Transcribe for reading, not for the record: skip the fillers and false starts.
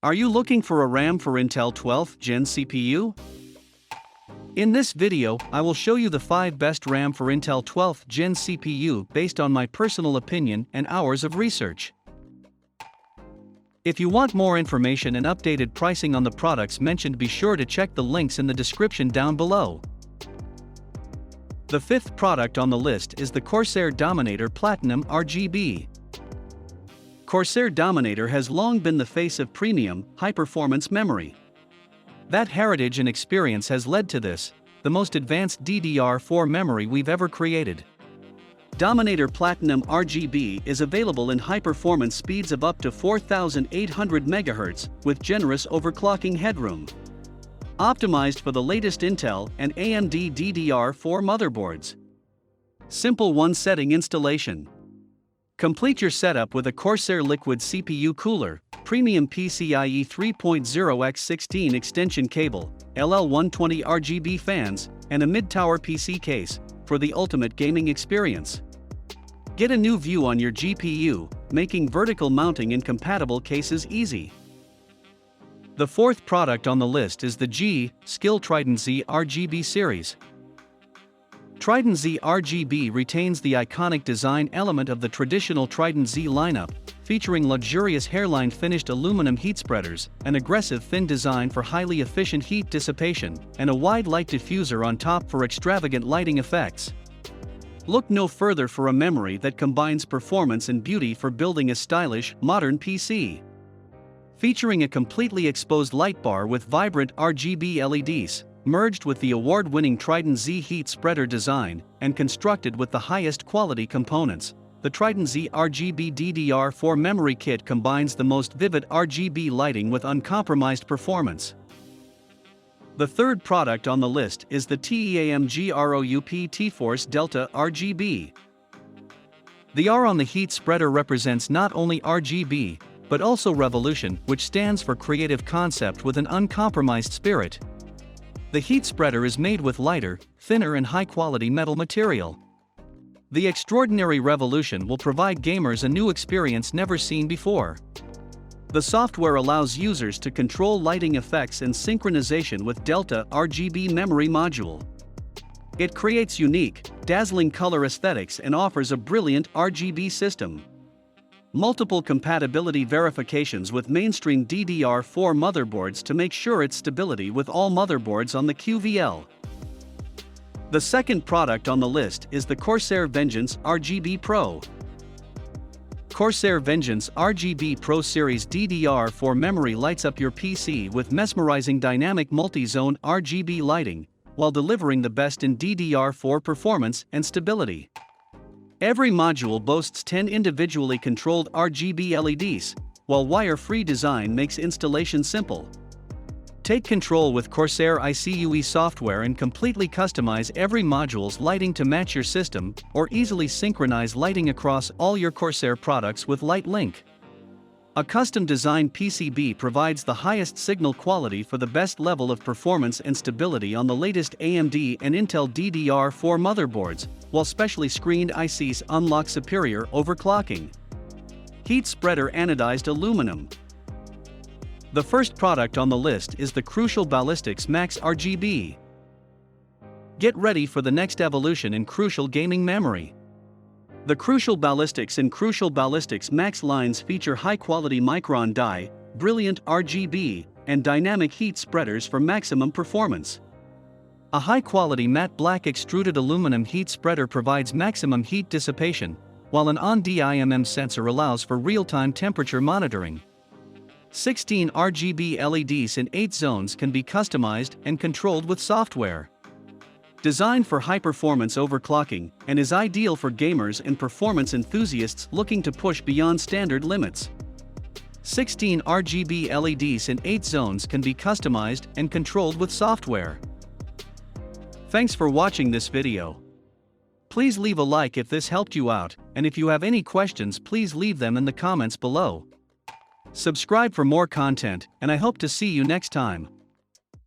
Are you looking for a RAM for Intel 12th Gen CPU? In this video, I will show you the 5 best RAM for Intel 12th Gen CPU based on my personal opinion and hours of research. If you want more information and updated pricing on the products mentioned, be sure to check the links in the description down below. The 5th product on the list is the Corsair Dominator Platinum RGB. Corsair Dominator has long been the face of premium, high-performance memory. That heritage and experience has led to this, the most advanced DDR4 memory we've ever created. Dominator Platinum RGB is available in high-performance speeds of up to 4,800 MHz, with generous overclocking headroom. Optimized for the latest Intel and AMD DDR4 motherboards. Simple one-setting installation. Complete your setup with a Corsair Liquid CPU cooler, premium PCIe 3.0x16 extension cable, LL120 RGB fans, and a mid-tower PC case, for the ultimate gaming experience. Get a new view on your GPU, making vertical mounting in compatible cases easy. The 4th product on the list is the GSkill Trident Z RGB series. Trident Z RGB retains the iconic design element of the traditional Trident Z lineup, featuring luxurious hairline finished aluminum heat spreaders, an aggressive thin design for highly efficient heat dissipation, and a wide light diffuser on top for extravagant lighting effects. Look no further for a memory that combines performance and beauty for building a stylish, modern PC. Featuring a completely exposed light bar with vibrant RGB LEDs, merged with the award-winning Trident Z heat spreader design, and constructed with the highest quality components, the Trident Z RGB DDR4 memory kit combines the most vivid RGB lighting with uncompromised performance. The 3rd product on the list is the TEMPFORCE Delta RGB. The R on the heat spreader represents not only RGB, but also revolution, which stands for creative concept with an uncompromised spirit. The heat spreader is made with lighter, thinner and high-quality metal material. The extraordinary revolution will provide gamers a new experience never seen before. The software allows users to control lighting effects and synchronization with Delta RGB memory module. It creates unique, dazzling color aesthetics and offers a brilliant RGB system. Multiple compatibility verifications with mainstream DDR4 motherboards to make sure its stability with all motherboards on the QVL. The 2nd product on the list is the Corsair Vengeance RGB Pro. Corsair Vengeance RGB Pro Series DDR4 memory lights up your PC with mesmerizing dynamic multi-zone RGB lighting, while delivering the best in DDR4 performance and stability. Every module boasts 10 individually controlled RGB LEDs, while wire-free design makes installation simple. Take control with Corsair ICUE software and completely customize every module's lighting to match your system, or easily synchronize lighting across all your Corsair products with Light Link. A custom-designed PCB provides the highest signal quality for the best level of performance and stability on the latest AMD and Intel DDR4 motherboards, while specially screened ICs unlock superior overclocking. Heat spreader anodized aluminum. The 1st product on the list is the crucial Ballistix Max RGB. Get ready for the next evolution in crucial gaming memory. The Crucial Ballistix and Crucial Ballistix Max lines feature high-quality micron die, brilliant RGB, and dynamic heat spreaders for maximum performance. A high-quality matte black extruded aluminum heat spreader provides maximum heat dissipation, while an on-DIMM sensor allows for real-time temperature monitoring. 16 RGB LEDs in 8 zones can be customized and controlled with software. Designed for high-performance overclocking, and is ideal for gamers and performance enthusiasts looking to push beyond standard limits. 16 RGB LEDs in 8 zones can be customized and controlled with software. Thanks for watching this video. Please leave a like if this helped you out, and if you have any questions, please leave them in the comments below. Subscribe for more content, and I hope to see you next time.